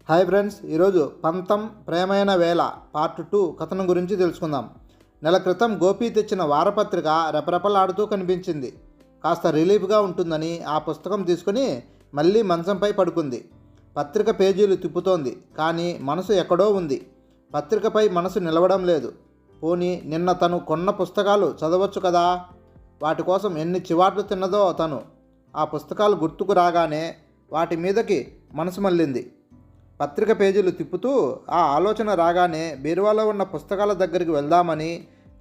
Hi friends, ఈరోజు పంతం ప్రేమైన వేళ పార్ట్ 2 కథనం గురించి తెలుసుకుందాం. నెల క్రితం గోపి తెచ్చిన వారపత్రిక రెపరెపలాడుతూ కనిపించింది. కాస్త రిలీఫ్గా ఉంటుందని ఆ పుస్తకం తీసుకుని మళ్ళీ మంచంపై పడుకుంది. పత్రిక పేజీలు తిప్పుతోంది, కానీ మనసు ఎక్కడో ఉంది. పత్రికపై మనసు నిలవడం లేదు. పోనీ నిన్న తను కొన్న పుస్తకాలు చదవచ్చు కదా. వాటి కోసం ఎన్ని చివాట్లు తిన్నదో తను. ఆ పుస్తకాలు గుర్తుకు రాగానే వాటి మీదకి మనసు మళ్ళింది. పత్రిక పేజీలు తిప్పుతూ ఆ ఆలోచన రాగానే బీరువాలో ఉన్న పుస్తకాల దగ్గరికి వెళ్దామని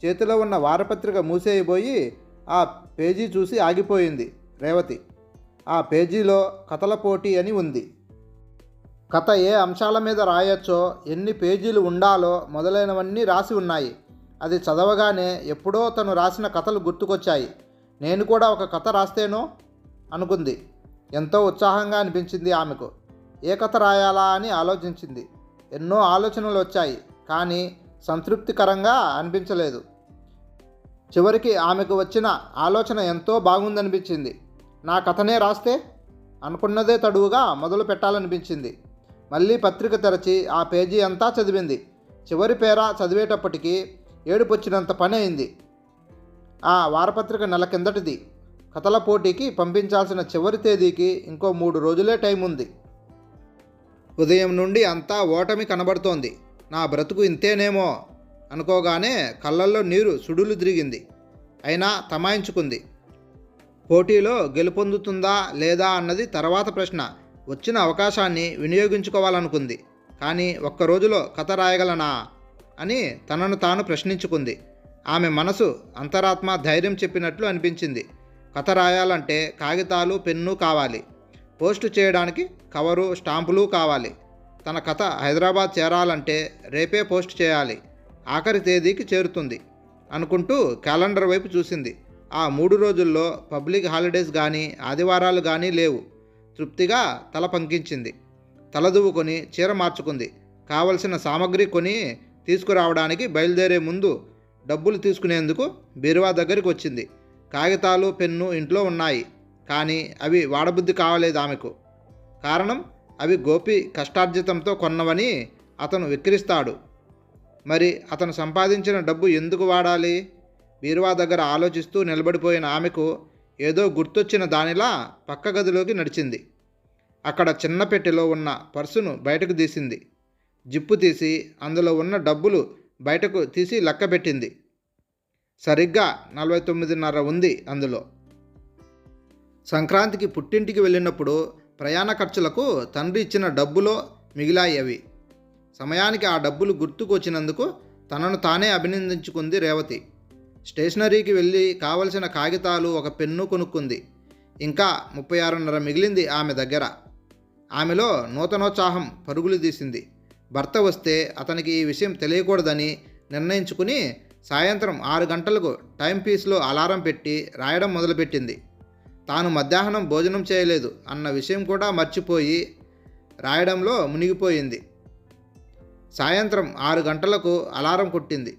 చేతిలో ఉన్న వారపత్రిక మూసేయబోయి ఆ పేజీ చూసి ఆగిపోయింది రేవతి. ఆ పేజీలో కథల పోటీ అని ఉంది. కథ ఏ అంశాల మీద రాయొచ్చో, ఎన్ని పేజీలు ఉండాలో మొదలైనవన్నీ రాసి ఉన్నాయి. అది చదవగానే ఎప్పుడో తను రాసిన కథలు గుర్తుకొచ్చాయి. నేను కూడా ఒక కథ రాస్తేనో అనుకుంది. ఎంతో ఉత్సాహంగా అనిపించింది ఆమెకు. ఏ కథ రాయాలా అని ఆలోచించింది. ఎన్నో ఆలోచనలు వచ్చాయి, కానీ సంతృప్తికరంగా అనిపించలేదు. చివరికి ఆమెకు వచ్చిన ఆలోచన ఎంతో బాగుందనిపించింది. నా కథనే రాస్తే అనుకున్నదే తడువుగా మొదలు పెట్టాలనిపించింది. మళ్ళీ పత్రిక తెరచి ఆ పేజీ అంతా చదివింది. చివరి పేర చదివేటప్పటికీ ఏడుపొచ్చినంత పని అయింది. ఆ వారపత్రిక నెల కిందటిది. కథల పోటీకి పంపించాల్సిన చివరి తేదీకి ఇంకో 3 రోజులే టైం ఉంది. ఉదయం నుండి అంతా ఓటమి కనబడుతోంది. నా బ్రతుకు ఇంతేనేమో అనుకోగానే కళ్ళల్లో నీరు సుడులు తిరిగింది. అయినా తమాయించుకుంది. పోటీలో గెలుపొందుతుందా లేదా అన్నది తర్వాత ప్రశ్న. వచ్చిన అవకాశాన్ని వినియోగించుకోవాలనుకుంది. కానీ ఒక్కరోజులో కథ రాయగలనా అని తనను తాను ప్రశ్నించుకుంది. ఆమె మనసు అంతరాత్మ ధైర్యం చెప్పినట్లు అనిపించింది. కథ రాయాలంటే కాగితాలు, పెన్ను కావాలి. పోస్టు చేయడానికి కవరు, స్టాంపులు కావాలి. తన కథ హైదరాబాద్ చేరాలంటే రేపే పోస్ట్ చేయాలి. ఆఖరి తేదీకి చేరుతుంది అనుకుంటూ క్యాలెండర్ వైపు చూసింది. ఆ 3 రోజుల్లో పబ్లిక్ హాలిడేస్ కానీ ఆదివారాలు కానీ లేవు. తృప్తిగా తల పంకించింది. తలదువ్వుకొని చీర మార్చుకుంది. కావలసిన సామగ్రి కొని తీసుకురావడానికి బయలుదేరే ముందు డబ్బులు తీసుకునేందుకు బీరువా దగ్గరికి వచ్చింది. కాగితాలు, పెన్ను ఇంట్లో ఉన్నాయి, కానీ అవి వాడబుద్ధి కావలేదు ఆమెకు. కారణం, అవి గోపి కష్టార్జితంతో కొన్నవని అతను వెక్కిరిస్తాడు. మరి అతను సంపాదించిన డబ్బు ఎందుకు వాడాలి? బీరువా దగ్గర ఆలోచిస్తూ నిలబడిపోయిన ఆమెకు ఏదో గుర్తొచ్చిన దానిలా పక్క గదిలోకి నడిచింది. అక్కడ చిన్న పెట్టెలో ఉన్న పర్సును బయటకు తీసింది. జిప్పు తీసి అందులో ఉన్న డబ్బులు బయటకు తీసి లెక్కబెట్టింది. సరిగ్గా 49.5 ఉంది అందులో. సంక్రాంతికి పుట్టింటికి వెళ్ళినప్పుడు ప్రయాణ ఖర్చులకు తండ్రి ఇచ్చిన డబ్బులో మిగిలాయి అవి. సమయానికి ఆ డబ్బులు గుర్తుకు వచ్చినందుకు తనను తానే అభినందించుకుంది రేవతి. స్టేషనరీకి వెళ్ళి కావలసిన కాగితాలు, ఒక పెన్ను కొనుక్కుంది. ఇంకా 36.5 మిగిలింది ఆమె దగ్గర. ఆమెలో నూతనోత్సాహం పరుగులు తీసింది. భర్త వస్తే అతనికి ఈ విషయం తెలియకూడదని నిర్ణయించుకుని సాయంత్రం 6 గంటలకు టైం పీస్లో అలారం పెట్టి రాయడం మొదలుపెట్టింది. తాను మధ్యాహ్నం భోజనం చేయలేదు అన్న విషయం కూడా మర్చిపోయి రాయడంలో మునిగిపోయింది. సాయంత్రం 6 గంటలకు అలారం కొట్టింది.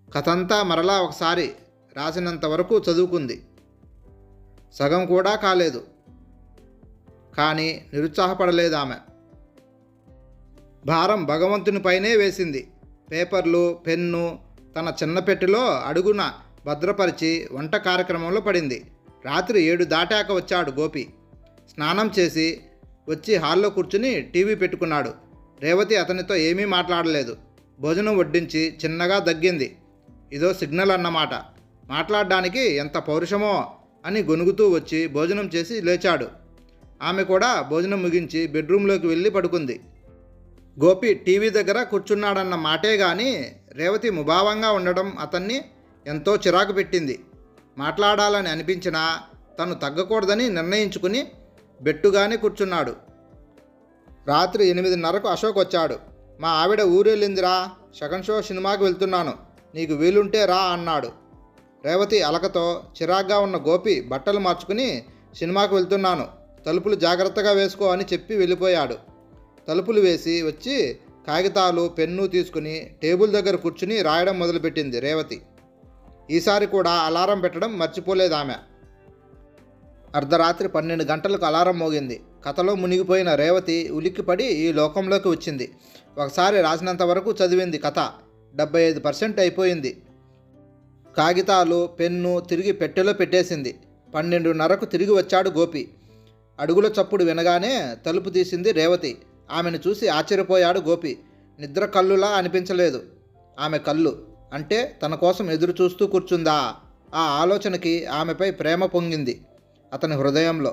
కథంతా మరలా ఒకసారి రాసినంత వరకు చదువుకుంది. సగం కూడా కాలేదు, కానీ నిరుత్సాహపడలేదు ఆమె. భారం భగవంతునిపైనే వేసింది. పేపర్లు, పెన్ను తన చిన్న పెట్టెలో అడుగున భద్రపరిచి వంట కార్యక్రమంలో పడింది. రాత్రి 7 దాటాక వచ్చాడు గోపి. స్నానం చేసి వచ్చి హాల్లో కూర్చుని టీవీ పెట్టుకున్నాడు. రేవతి అతనితో ఏమీ మాట్లాడలేదు. భోజనం వడ్డించి చిన్నగా దగ్గింది. ఇదో సిగ్నల్ అన్నమాట. మాట్లాడడానికి ఎంత పౌరుషమో అని గొనుగుతూ వచ్చి భోజనం చేసి లేచాడు. ఆమె కూడా భోజనం ముగించి బెడ్రూమ్లోకి వెళ్ళి పడుకుంది. గోపి టీవీ దగ్గర కూర్చున్నాడన్న మాటే గాని రేవతి ముభావంగా ఉండడం అతన్ని ఎంతో చిరాకు పెట్టింది. మాట్లాడాలని అనిపించినా తను తగ్గకూడదని నిర్ణయించుకుని బెట్టుగానే కూర్చున్నాడు. రాత్రి 8:30కు అశోక్ వచ్చాడు. మా ఆవిడ ఊరెళ్ళిందిరా, సెకండ్ షో సినిమాకి వెళ్తున్నాను, నీకు వీలుంటే రా అన్నాడు. రేవతి అలకతో చిరాగ్గా ఉన్న గోపి బట్టలు మార్చుకుని సినిమాకి వెళ్తున్నాను, తలుపులు జాగ్రత్తగా వేసుకో అని చెప్పి వెళ్ళిపోయాడు. తలుపులు వేసి వచ్చి కాగితాలు, పెన్ను తీసుకుని టేబుల్ దగ్గర కూర్చుని రాయడం మొదలుపెట్టింది రేవతి. ఈసారి కూడా అలారం పెట్టడం మర్చిపోలేదు ఆమె. అర్ధరాత్రి 12 గంటలకు అలారం మోగింది. కథలో మునిగిపోయిన రేవతి ఉలిక్కిపడి ఈ లోకంలోకి వచ్చింది. ఒకసారి రాసినంత వరకు చదివింది కథ 75% అయిపోయింది. కాగితాలు పెన్ను తిరిగి పెట్టెలో పెట్టేసింది. 12:30కు తిరిగి వచ్చాడు గోపి. అడుగుల చప్పుడు వినగానే తలుపు తీసింది రేవతి. ఆమెను చూసి ఆశ్చర్యపోయాడు గోపి. నిద్ర కళ్ళులా అనిపించలేదు ఆమె కళ్ళు. అంటే తన కోసం ఎదురు చూస్తూ కూర్చుందా? ఆ ఆలోచనకి ఆమెపై ప్రేమ పొంగింది అతని హృదయంలో.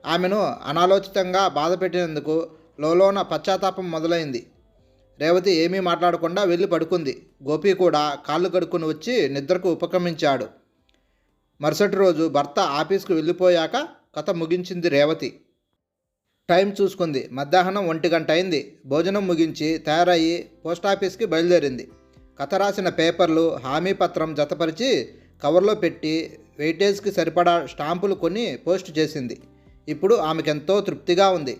ఆమెను అనాలోచితంగా బాధ పెట్టినందుకు లోలోన పశ్చాత్తాపం మొదలైంది. రేవతి ఏమీ మాట్లాడకుండా వెళ్ళి పడుకుంది. గోపి కూడా కాళ్ళు కడుక్కుని వచ్చి నిద్రకు ఉపక్రమించాడు. మరుసటి రోజు భర్త ఆఫీస్కు వెళ్ళిపోయాక కథ ముగించింది రేవతి. టైం చూసుకుంది. మధ్యాహ్నం 1 అయింది. భోజనం ముగించి తయారయ్యి పోస్టాఫీస్కి బయలుదేరింది. కథ రాసిన పేపర్లు హామీ పత్రం జతపరిచి కవర్లో పెట్టి వెయిటేజ్కి సరిపడా స్టాంపులు కొని పోస్ట్ చేసింది. ఇప్పుడు ఆమెకెంతో తృప్తిగా ఉంది.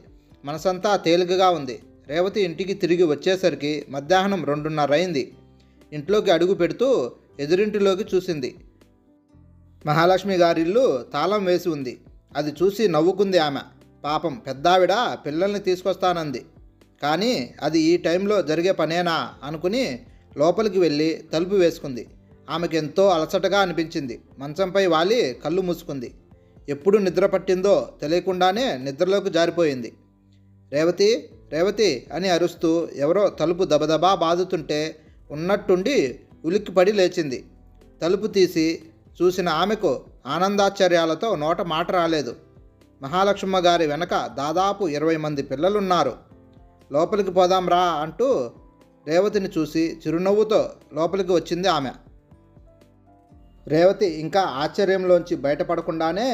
మనసంతా తేలికగా ఉంది. రేవతి ఇంటికి తిరిగి వచ్చేసరికి మధ్యాహ్నం 2:30 అయింది. ఇంట్లోకి అడుగు పెడుతూ ఎదురింటిలోకి చూసింది. మహాలక్ష్మి గారిల్లు తాళం వేసి ఉంది. అది చూసి నవ్వుకుంది ఆమె. పాపం పెద్దావిడ పిల్లల్ని తీసుకొస్తానంది. కానీ అది ఈ టైంలో జరిగే పనేనా అనుకుని లోపలికి వెళ్ళి తలుపు వేసుకుంది. ఆమెకు ఎంతో అలసటగా అనిపించింది. మంచంపై వాలి కళ్ళు మూసుకుంది. ఎప్పుడు నిద్ర పట్టిందో తెలియకుండానే నిద్రలోకి జారిపోయింది. రేవతి రేవతి అని అరుస్తూ ఎవరో తలుపు దబదబా బాదుతుంటే ఉన్నట్టుండి ఉలిక్కిపడి లేచింది. తలుపు తీసి చూసిన ఆమెకు ఆనందాశ్చర్యాలతో నోట మాట రాలేదు. మహాలక్ష్మ గారి వెనక దాదాపు 20 మంది పిల్లలున్నారు. లోపలికి పోదాం రా అంటూ రేవతిని చూసి చిరునవ్వుతో లోపలికి వచ్చింది ఆమె. రేవతి ఇంకా ఆశ్చర్యంలోంచి బయటపడకుండానే,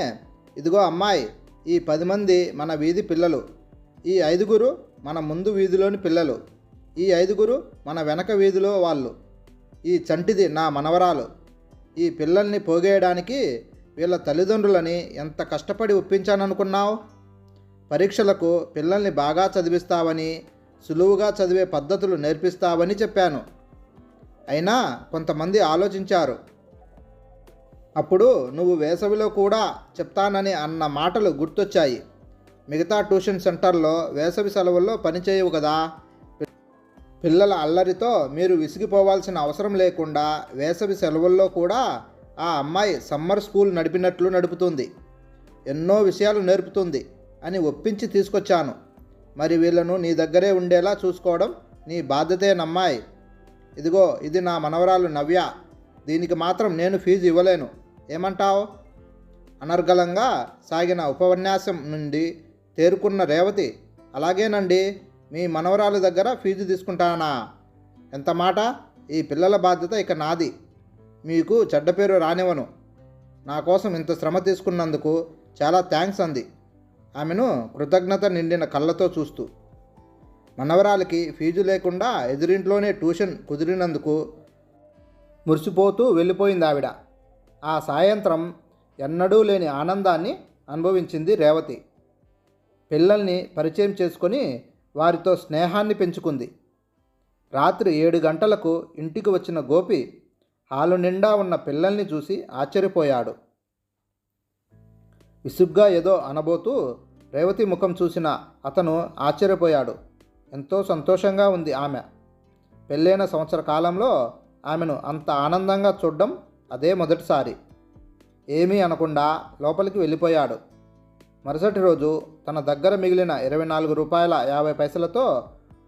ఇదిగో అమ్మాయి, ఈ 10 మంది మన వీధి పిల్లలు, ఈ 5గురు మన ముందు వీధిలోని పిల్లలు, ఈ 5గురు మన వెనక వీధిలో వాళ్ళు, ఈ చంటిది నా మనవరాలు. ఈ పిల్లల్ని పోగేయడానికి వీళ్ళ తల్లిదండ్రులని ఎంత కష్టపడి ఒప్పించాననుకున్నావు? పరీక్షలకు పిల్లల్ని బాగా చదివిస్తావని, సులువుగా చదివే పద్ధతులు నేర్పిస్తావని చెప్పాను. అయినా కొంతమంది ఆలోచించారు. అప్పుడు నువ్వు వేసవిలో కూడా చెప్తానని అన్న మాటలు గుర్తొచ్చాయి. మిగతా ట్యూషన్ సెంటర్లో వేసవి సెలవుల్లో పనిచేయవు కదా. పిల్లల అల్లరితో మీరు విసిగిపోవాల్సిన అవసరం లేకుండా వేసవి సెలవుల్లో కూడా ఆ అమ్మాయి సమ్మర్ స్కూల్ నడిపినట్లు నడుపుతుంది, ఎన్నో విషయాలు నేర్పుతుంది అని ఒప్పించి తీసుకొచ్చాను. మరి వీళ్ళను నీ దగ్గరే ఉండేలా చూసుకోవడం నీ బాధ్యతేనమ్మాయి. ఇదిగో ఇది నా మనవరాలు నవ్య, దీనికి మాత్రం నేను ఫీజు ఇవ్వలేను, ఏమంటావు? అనర్గళంగా సాగిన ఉపన్యాసం నుండి తేరుకున్న రేవతి, అలాగేనండి, మీ మనవరాలు దగ్గర ఫీజు తీసుకుంటానా? ఎంత మాట! ఈ పిల్లల బాధ్యత ఇక నాది. మీకు చెడ్డ పేరు రానివ్వను. నా కోసం ఇంత శ్రమ తీసుకున్నందుకు చాలా థ్యాంక్స్ అంది ఆమెను కృతజ్ఞత నిండిన కళ్ళతో చూస్తూ. మనవరాలికి ఫీజు లేకుండా ఎదురింట్లోనే ట్యూషన్ కుదిరినందుకు మురిసిపోతూ వెళ్ళిపోయింది ఆవిడ. ఆ సాయంత్రం ఎన్నడూ లేని ఆనందాన్ని అనుభవించింది రేవతి. పిల్లల్ని పరిచయం చేసుకొని వారితో స్నేహాన్ని పెంచుకుంది. రాత్రి 7 గంటలకు ఇంటికి వచ్చిన గోపి హాలు నిండా ఉన్న పిల్లల్ని చూసి ఆశ్చర్యపోయాడు. విసుగ్గా ఏదో అనబోతూ రేవతి ముఖం చూసిన అతను ఆశ్చర్యపోయాడు. ఎంతో సంతోషంగా ఉంది ఆమె. పెళ్ళైన సంవత్సర కాలంలో ఆమెను అంత ఆనందంగా చూడడం అదే మొదటిసారి. ఏమీ అనకుండా లోపలికి వెళ్ళిపోయాడు. మరుసటి రోజు తన దగ్గర మిగిలిన 24 రూపాయల 50 పైసలతో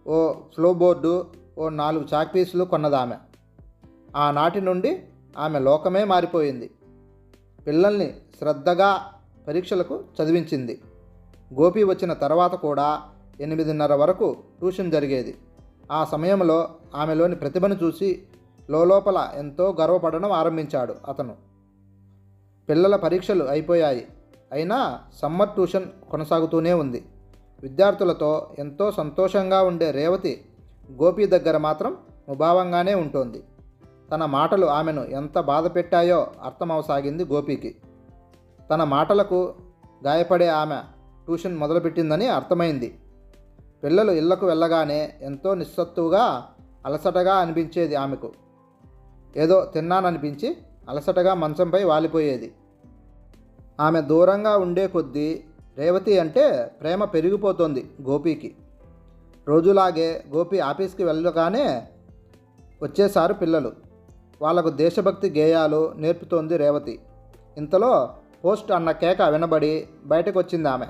ఓ ఫ్లో బోర్డు, ఓ 4 చాక్ పీసులు కొన్నదామె. ఆనాటి నుండి ఆమె లోకమే మారిపోయింది. పిల్లల్ని శ్రద్ధగా పరీక్షలకు చదివించింది. గోపి వచ్చిన తర్వాత కూడా 8:30 వరకు ట్యూషన్ జరిగేది. ఆ సమయంలో ఆమెలోని ప్రతిభను చూసి లోపల ఎంతో గర్వపడడం ఆరంభించాడు అతను. పిల్లల పరీక్షలు అయిపోయాయి. అయినా సమ్మర్ ట్యూషన్ కొనసాగుతూనే ఉంది. విద్యార్థులతో ఎంతో సంతోషంగా ఉండే రేవతి గోపి దగ్గర మాత్రం ముభావంగానే ఉంటోంది. తన మాటలు ఆమెను ఎంత బాధ పెట్టాయో అర్థమవసాగింది గోపికి. తన మాటలకు గాయపడే ఆమె ట్యూషన్ మొదలుపెట్టిందని అర్థమైంది. పిల్లలు ఇళ్లకు వెళ్ళగానే ఎంతో నిస్సత్తువుగా అలసటగా అనిపించేది ఆమెకు. ఏదో తిన్నాననిపించి అలసటగా మంచంపై వాలిపోయేది. ఆమె దూరంగా ఉండే కొద్దీ రేవతి అంటే ప్రేమ పెరిగిపోతోంది గోపీకి. రోజులాగే గోపి ఆఫీస్కి వెళ్ళగానే వచ్చేసారు పిల్లలు. వాళ్లకు దేశభక్తి గేయాలు నేర్పుతోంది రేవతి. ఇంతలో పోస్ట్ అన్న కేక వినబడి బయటకు వచ్చింది ఆమె.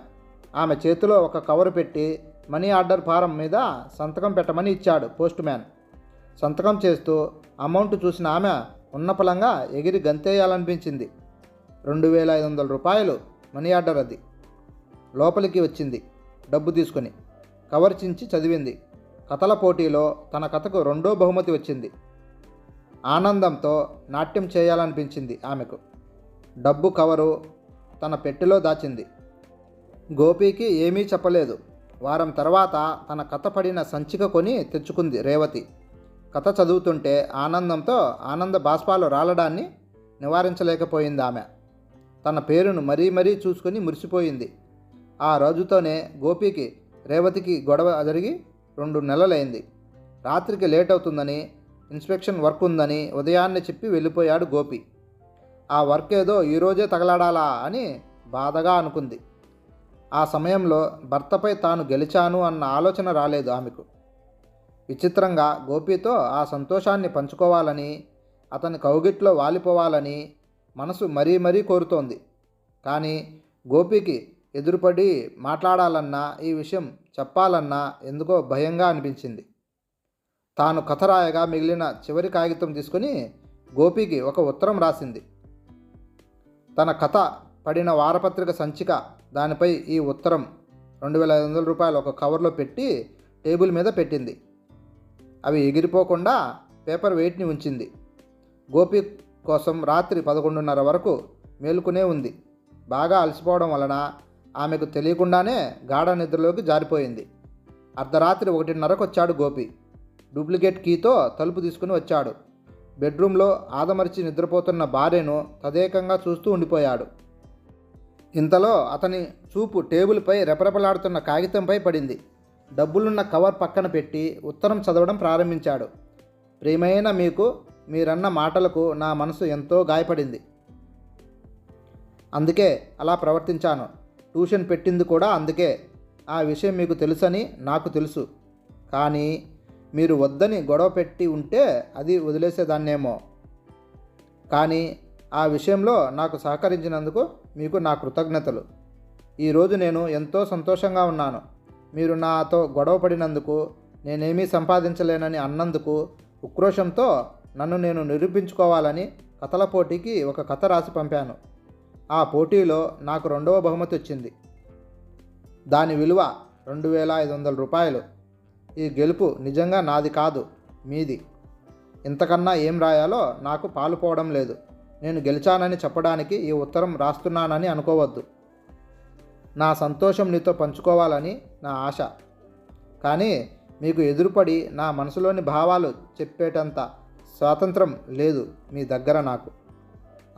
ఆమె చేతిలో ఒక కవరు పెట్టి మనీ ఆర్డర్ ఫారం మీద సంతకం పెట్టమని ఇచ్చాడు పోస్ట్ మ్యాన్. సంతకం చేస్తూ అమౌంట్ చూసిన ఆమె ఉన్నపలంగా ఎగిరి గంతేయాలనిపించింది. 2500 రూపాయలు మనీ ఆర్డర్ అది. లోపలికి వచ్చింది డబ్బు తీసుకుని. కవర్ చించి చదివింది. కథల పోటీలో తన కథకు 2వ బహుమతి వచ్చింది. ఆనందంతో నాట్యం చేయాలనిపించింది ఆమెకు. డబ్బు కవరు తన పెట్టెలో దాచింది. గోపీకి ఏమీ చెప్పలేదు. వారం తర్వాత తన కథ పడిన సంచిక కొని తెచ్చుకుంది రేవతి. కథ చదువుతుంటే ఆనందంతో ఆనంద బాష్పాలు రాలడాన్ని నివారించలేకపోయింది ఆమె. తన పేరును మరీ మరీ చూసుకొని మురిసిపోయింది. ఆ రోజుతోనే గోపీకి రేవతికి గొడవ జరిగి 2 నెలలైంది. రాత్రికి లేట్ అవుతుందని, ఇన్స్పెక్షన్ వర్క్ ఉందని ఉదయాన్నే చెప్పి వెళ్ళిపోయాడు గోపి. ఆ వర్క్ ఏదో ఈరోజే తగలాడాలా అని బాధగా అనుకుంది. ఆ సమయంలో భర్తపై తాను గెలిచాను అన్న ఆలోచన రాలేదు ఆమెకు. విచిత్రంగా గోపితో ఆ సంతోషాన్ని పంచుకోవాలని, అతని కౌగిట్లో వాలిపోవాలని మనసు మరీ మరీ కోరుతోంది. కానీ గోపికి ఎదురుపడి మాట్లాడాలన్నా, ఈ విషయం చెప్పాలన్నా ఎందుకో భయంగా అనిపించింది. తాను కథ రాయగా మిగిలిన చివరి కాగితం తీసుకుని గోపికి ఒక ఉత్తరం రాసింది. తన కథ పడిన వారపత్రిక సంచిక, దానిపై ఈ ఉత్తరం 2500 రూపాయలు ఒక కవర్లో పెట్టి టేబుల్ మీద పెట్టింది. అవి ఎగిరిపోకుండా పేపర్ వెయిట్ని ఉంచింది. గోపి కోసం రాత్రి 11:30 వరకు మేలుకునే ఉంది. బాగా అలసిపోవడం వలన ఆమెకు తెలియకుండానే గాఢ నిద్రలోకి జారిపోయింది. అర్ధరాత్రి 1:30కు వచ్చాడు గోపి. డూప్లికేట్ కీతో తలుపు తీసుకుని వచ్చాడు. బెడ్రూమ్లో ఆదమరిచి నిద్రపోతున్న భార్యను తదేకంగా చూస్తూ ఉండిపోయాడు. ఇంతలో అతని చూపు టేబుల్పై రెపరెపలాడుతున్న కాగితంపై పడింది. డబ్బులున్న కవర్ పక్కన పెట్టి ఉత్తరం చదవడం ప్రారంభించాడు. ప్రియమైన మీకు, మీరన్న మాటలకు నా మనసు ఎంతో గాయపడింది. అందుకే అలా ప్రవర్తించాను. ట్యూషన్ పెట్టింది కూడా అందుకే. ఆ విషయం మీకు తెలుసని నాకు తెలుసు. కానీ మీరు వద్దని గొడవ పెట్టి ఉంటే అది వదిలేసేదాన్నేమో. కానీ ఆ విషయంలో నాకు సహకరించినందుకు మీకు నా కృతజ్ఞతలు. ఈరోజు నేను ఎంతో సంతోషంగా ఉన్నాను. మీరు నాతో గొడవ పడినందుకు, నేనేమీ సంపాదించలేనని అన్నందుకు ఉక్రోషంతో నన్ను నేను నిరూపించుకోవాలని కథల పోటీకి ఒక కథ రాసి పంపాను. ఆ పోటీలో నాకు 2వ బహుమతి వచ్చింది. దాని విలువ 2500 రూపాయలు. ఈ గెలుపు నిజంగా నాది కాదు, మీది. ఇంతకన్నా ఏం రాయాలో నాకు పాలుపోవడం లేదు. నేను గెలిచానని చెప్పడానికి ఈ ఉత్తరం రాస్తున్నానని అనుకోవద్దు. నా సంతోషం నీతో పంచుకోవాలని నా ఆశ. కానీ మీకు ఎదురుపడి నా మనసులోని భావాలు చెప్పేటంత స్వాతంత్రం లేదు మీ దగ్గర నాకు.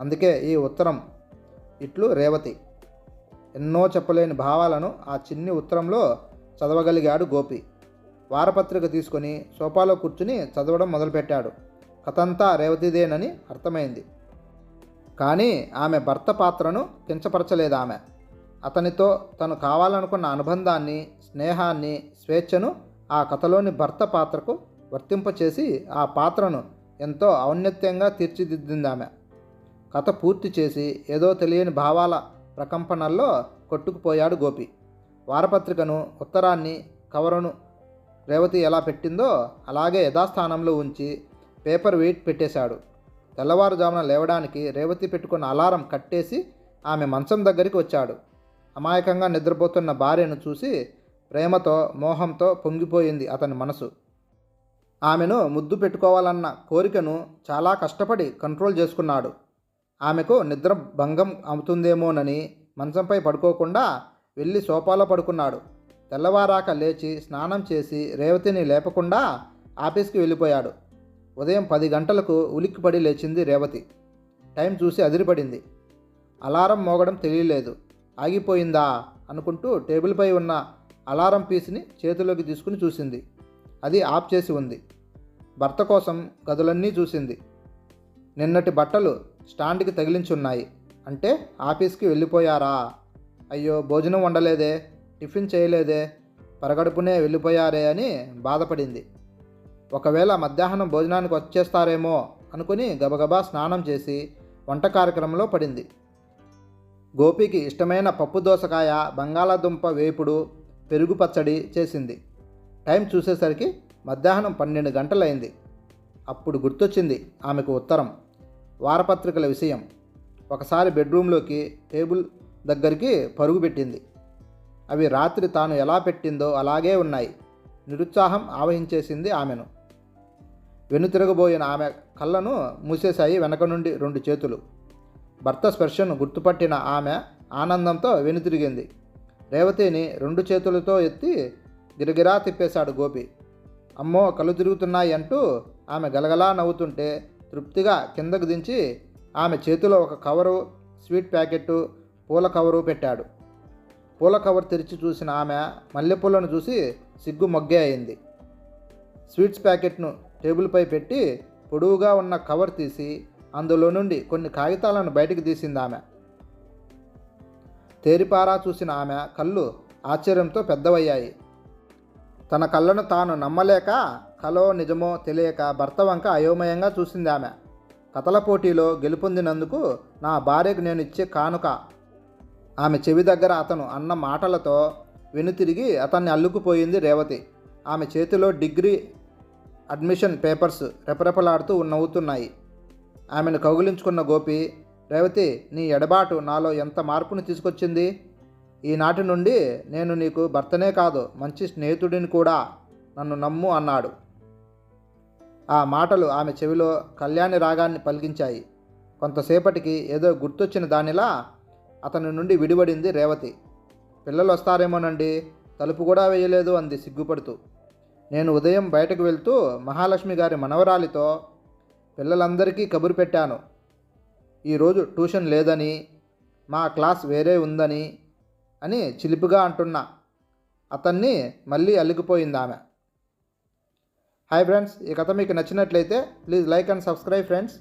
అందుకే ఈ ఉత్తరం. ఇట్లు రేవతి. ఎన్నో చెప్పలేని భావాలను ఆ చిన్ని ఉత్తరంలో చదవగలిగాడు గోపి. వారపత్రిక తీసుకొని సోఫాలో కూర్చుని చదవడం మొదలుపెట్టాడు. కథంతా రేవతిదేనని అర్థమైంది. కానీ ఆమె భర్త పాత్రను కించపరచలేదు ఆమె. అతనితో తను కావాలనుకున్న అనుబంధాన్ని, స్నేహాన్ని, స్వేచ్ఛను ఆ కథలోని భర్త పాత్రకు వర్తింపచేసి ఆ పాత్రను ఎంతో ఔన్నత్యంగా తీర్చిదిద్దింది ఆమె. కథ పూర్తి చేసి ఏదో తెలియని భావాల ప్రకంపనల్లో కొట్టుకుపోయాడు గోపి. వారపత్రికను, ఉత్తరాన్ని, కవరును రేవతి ఎలా పెట్టిందో అలాగే యథాస్థానంలో ఉంచి పేపర్ వెయిట్ పెట్టేశాడు. తెల్లవారుజామున లేవడానికి రేవతి పెట్టుకున్న అలారం కట్టేసి ఆమె మంచం దగ్గరికి వచ్చాడు. అమాయకంగా నిద్రపోతున్న భార్యను చూసి ప్రేమతో, మోహంతో పొంగిపోయింది అతని మనసు. ఆమెను ముద్దు పెట్టుకోవాలన్న కోరికను చాలా కష్టపడి కంట్రోల్ చేసుకున్నాడు. ఆమెకు నిద్ర భంగం అవుతుందేమోనని మంచంపై పడుకోకుండా వెళ్ళి సోఫాలో పడుకున్నాడు. తెల్లవారాక లేచి స్నానం చేసి రేవతిని లేపకుండా ఆఫీస్కి వెళ్ళిపోయాడు. ఉదయం 10 గంటలకు ఉలిక్కిపడి లేచింది రేవతి. టైం చూసి అదిరిపడింది. అలారం మోగడం తెలియలేదు. ఆగిపోయిందా అనుకుంటూ టేబుల్పై ఉన్న అలారం పీస్ని చేతిలోకి తీసుకుని చూసింది. అది ఆఫ్ చేసి ఉంది. భర్త కోసం గదులన్నీ చూసింది. నిన్నటి బట్టలు స్టాండ్కి తగిలించున్నాయి. అంటే ఆఫీస్కి వెళ్ళిపోయారా? అయ్యో భోజనం వండలేదే, టిఫిన్ చేయలేదే, పరగడుపునే వెళ్ళిపోయారే అని బాధపడింది. ఒకవేళ మధ్యాహ్నం భోజనానికి వచ్చేస్తారేమో అనుకుని గబగబా స్నానం చేసి వంట కార్యక్రమంలో పడింది. గోపికి ఇష్టమైన పప్పు దోసకాయ, బంగాళాదుంప వేపుడు, పెరుగు పచ్చడి చేసింది. టైం చూసేసరికి మధ్యాహ్నం 12 గంటలైంది. అప్పుడు గుర్తొచ్చింది ఆమెకు ఉత్తరం, వారపత్రికల విషయం. ఒకసారి బెడ్రూమ్లోకి టేబుల్ దగ్గరికి పరుగు పెట్టింది. అవి రాత్రి తాను ఎలా పెట్టిందో అలాగే ఉన్నాయి. నిరుత్సాహం ఆవహించేసింది ఆమెను. వెనుతిరగబోయిన ఆమె కళ్ళను మూసేశాయి వెనక నుండి 2 చేతులు. భర్త స్పర్శను గుర్తుపట్టిన ఆమె ఆనందంతో వెనుతిరిగింది. రేవతిని 2 చేతులతో ఎత్తి గిరగిరా తిప్పేశాడు గోపి. అమ్మో కళ్ళు తిరుగుతున్నాయి అంటూ ఆమె గలగలా నవ్వుతుంటే తృప్తిగా కిందకు దించి ఆమె చేతిలో ఒక కవరు, స్వీట్ ప్యాకెట్టు, పూల కవరు పెట్టాడు. పూల కవర్ తెరిచి చూసిన ఆమె మల్లెపూలను చూసి సిగ్గు మొగ్గే అయింది. స్వీట్స్ ప్యాకెట్ను టేబుల్పై పెట్టి పొడవుగా ఉన్న కవర్ తీసి అందులో నుండి కొన్ని కాగితాలను బయటికి తీసింది ఆమె. తేరిపారా చూసిన ఆమె కళ్ళు ఆశ్చర్యంతో పెద్దవయ్యాయి. తన కళ్ళను తాను నమ్మలేక కలో నిజమో తెలియక భర్త వంక అయోమయంగా చూసింది ఆమె. కథల పోటీలో గెలుపొందినందుకు నా భార్యకు నేను ఇచ్చే కానుక. ఆమె చెవి దగ్గర అతను అన్న మాటలతో వెనుతిరిగి అతన్ని అల్లుకుపోయింది రేవతి. ఆమె చేతిలో డిగ్రీ అడ్మిషన్ పేపర్స్ రెపరెపలాడుతూ నవ్వుతున్నాయి. ఆమెను కౌగిలించుకున్న గోపి, రేవతి నీ ఎడబాటు నాలో ఎంత మార్పును తీసుకొచ్చింది. ఈనాటి నుండి నేను నీకు భర్తనే కాదు మంచి స్నేహితుడిని కూడా, నన్ను నమ్ము అన్నాడు. ఆ మాటలు ఆమె చెవిలో కళ్యాణి రాగాన్ని పలికించాయి. కొంతసేపటికి ఏదో గుర్తొచ్చిన దానిలా అతని నుండి విడిపడింది రేవతి. పిల్లలు వస్తారేమోనండి, తలుపు కూడా వేయలేదు అంది సిగ్గుపడుతూ. నేను ఉదయం బయటకు వెళ్తూ మహాలక్ష్మి గారి మనవరాలితో పిల్లలందరికీ కబురు పెట్టాను. ఈరోజు ట్యూషన్ లేదని, మా క్లాస్ వేరే ఉందని అని చిలిపిగా అంటున్నా అతన్ని మళ్ళీ అల్లికిపోయింది ఆమె. హాయ్ ఫ్రెండ్స్, ఈ కథ మీకు నచ్చినట్లయితే please like and subscribe friends.